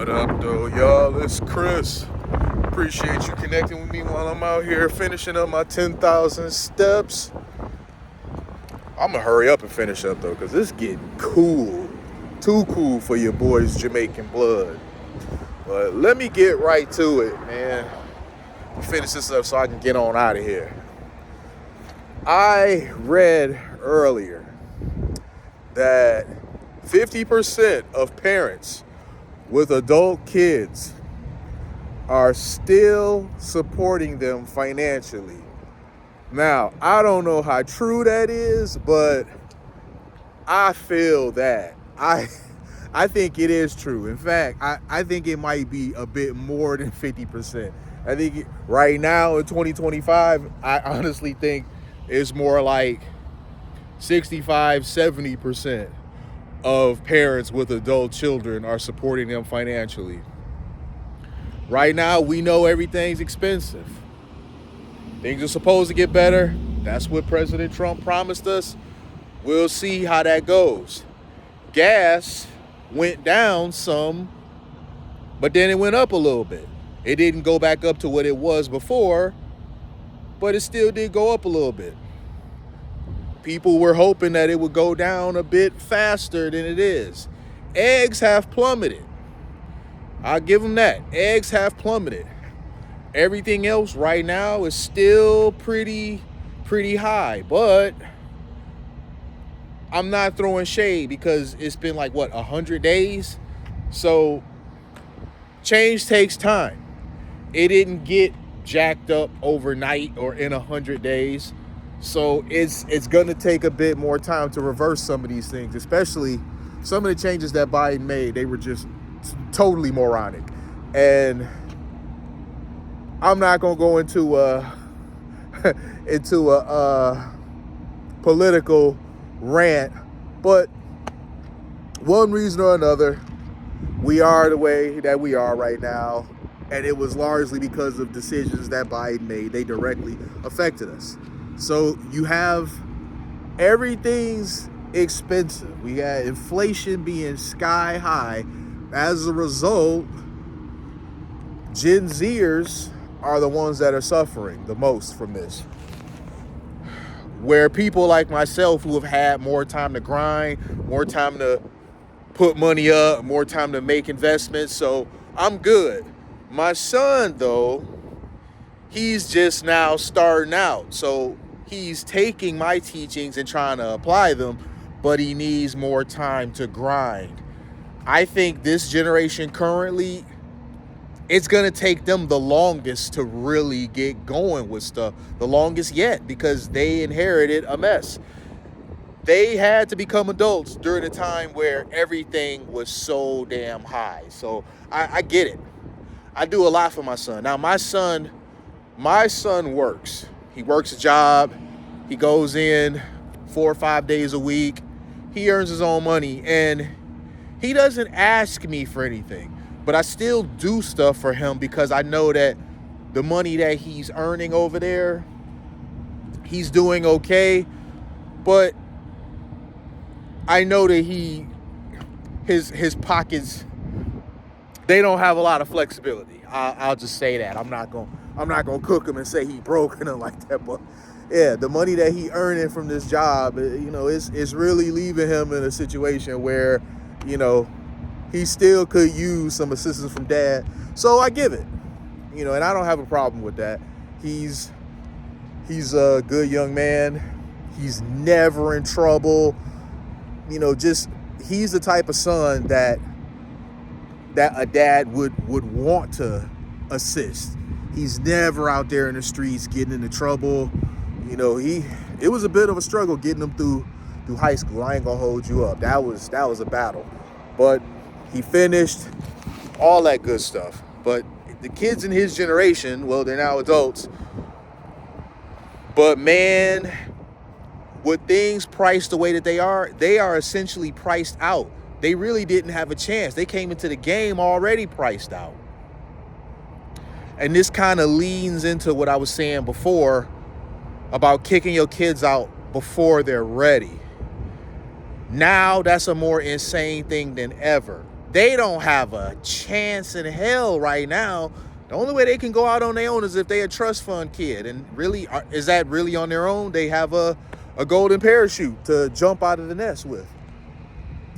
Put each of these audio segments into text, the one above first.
What up, though, y'all? It's Chris. Appreciate you connecting with me while I'm out here finishing up my 10,000 steps. I'm gonna hurry up and finish up, though, because it's getting cool. Too cool for your boys' Jamaican blood. But let me get right to it, man. Finish this up so I can get on out of here. I read earlier that 50% of parents with adult kids are still supporting them financially. Now, I don't know how true that is, but I feel that. I think it is true. In fact, I think it might be a bit more than 50%. I think right now in 2025, I honestly think it's more like 65, 70% of parents with adult children are supporting them financially. Right now, we know everything's expensive. Things are supposed to get better. That's what President Trump promised us. We'll see how that goes. Gas went down some, but then it went up a little bit. It didn't go back up to what it was before, but it still did go up a little bit. People were hoping that it would go down a bit faster than it is. Eggs have plummeted. I'll give them that. Eggs have plummeted. Everything else right now is still pretty high, but I'm not throwing shade because it's been like, 100 days? So change takes time. It didn't get jacked up overnight or in 100 days. So it's going to take a bit more time to reverse some of these things, especially some of the changes that Biden made. They were just totally moronic. And I'm not going to go into a political rant, but one reason or another, we are the way that we are right now. And it was largely because of decisions that Biden made. They directly affected us. So you have everything's expensive. We got inflation being sky high. As a result, Gen Zers are the ones that are suffering the most from this. Where people like myself who have had more time to grind, more time to put money up, more time to make investments, so I'm good. My son, though, he's just now starting out. So he's taking my teachings and trying to apply them, but he needs more time to grind. I think this generation currently, it's going to take them the longest to really get going with stuff. The longest yet, because they inherited a mess. They had to become adults during a time where everything was so damn high. So I get it. I do a lot for my son. Now, my son works. He works a job. He goes in 4 or 5 days a week. He earns his own money, and he doesn't ask me for anything. But I still do stuff for him because I know that the money that he's earning over there, he's doing okay. But I know that his pockets, they don't have a lot of flexibility. I'll just say that. I'm not gonna cook him and say he broke and like that. But yeah, the money that he earning from this job, it's really leaving him in a situation where, he still could use some assistance from dad. So I give it, and I don't have a problem with that. He's a good young man. He's never in trouble. He's the type of son that a dad would want to assist. He's never out there in the streets getting into trouble. It was a bit of a struggle getting him through high school. I ain't gonna hold you up. That was a battle. But he finished, all that good stuff. But the kids in his generation, well, they're now adults. But man, with things priced the way that they are essentially priced out. They really didn't have a chance. They came into the game already priced out. And this kind of leans into what I was saying before about kicking your kids out before they're ready. Now that's a more insane thing than ever. They don't have a chance in hell right now. The only way they can go out on their own is if they a trust fund kid. And really, is that really on their own? They have a golden parachute to jump out of the nest with.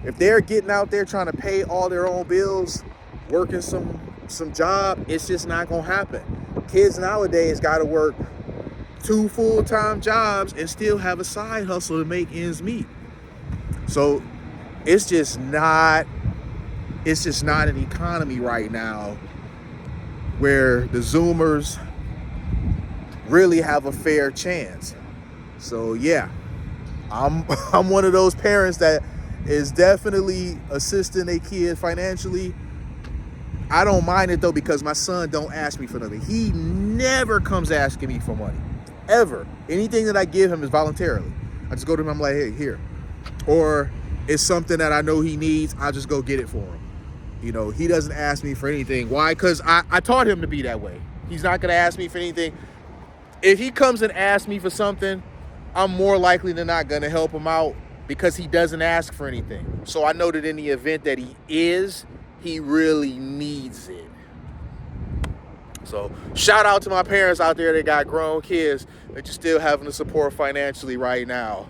If they're getting out there trying to pay all their own bills, working some job, it's just not going to happen. Kids nowadays got to work 2 full-time jobs and still have a side hustle to make ends meet. So it's just not an economy right now where the Zoomers really have a fair chance. So yeah, I'm one of those parents that is definitely assisting a kid financially. I don't mind it though, because my son don't ask me for nothing. He never comes asking me for money, ever. Anything that I give him is voluntarily. I just go to him, I'm like, hey, here. Or it's something that I know he needs, I'll just go get it for him. You know, he doesn't ask me for anything. Why? Because I taught him to be that way. He's not going to ask me for anything. If he comes and asks me for something, I'm more likely than not going to help him out because he doesn't ask for anything. So I know that in the event that he really needs it. So shout out to my parents out there that got grown kids that you're still having to support financially right now.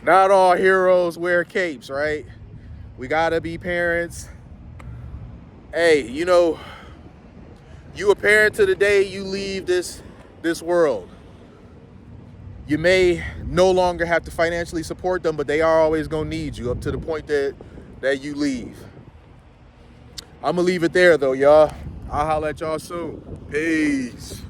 Not all heroes wear capes, right? We gotta be parents. Hey, you know, you a parent to the day you leave this world. You may no longer have to financially support them, but they are always gonna need you up to the point that you leave. I'm gonna leave it there though, y'all. I'll holler at y'all soon. Peace.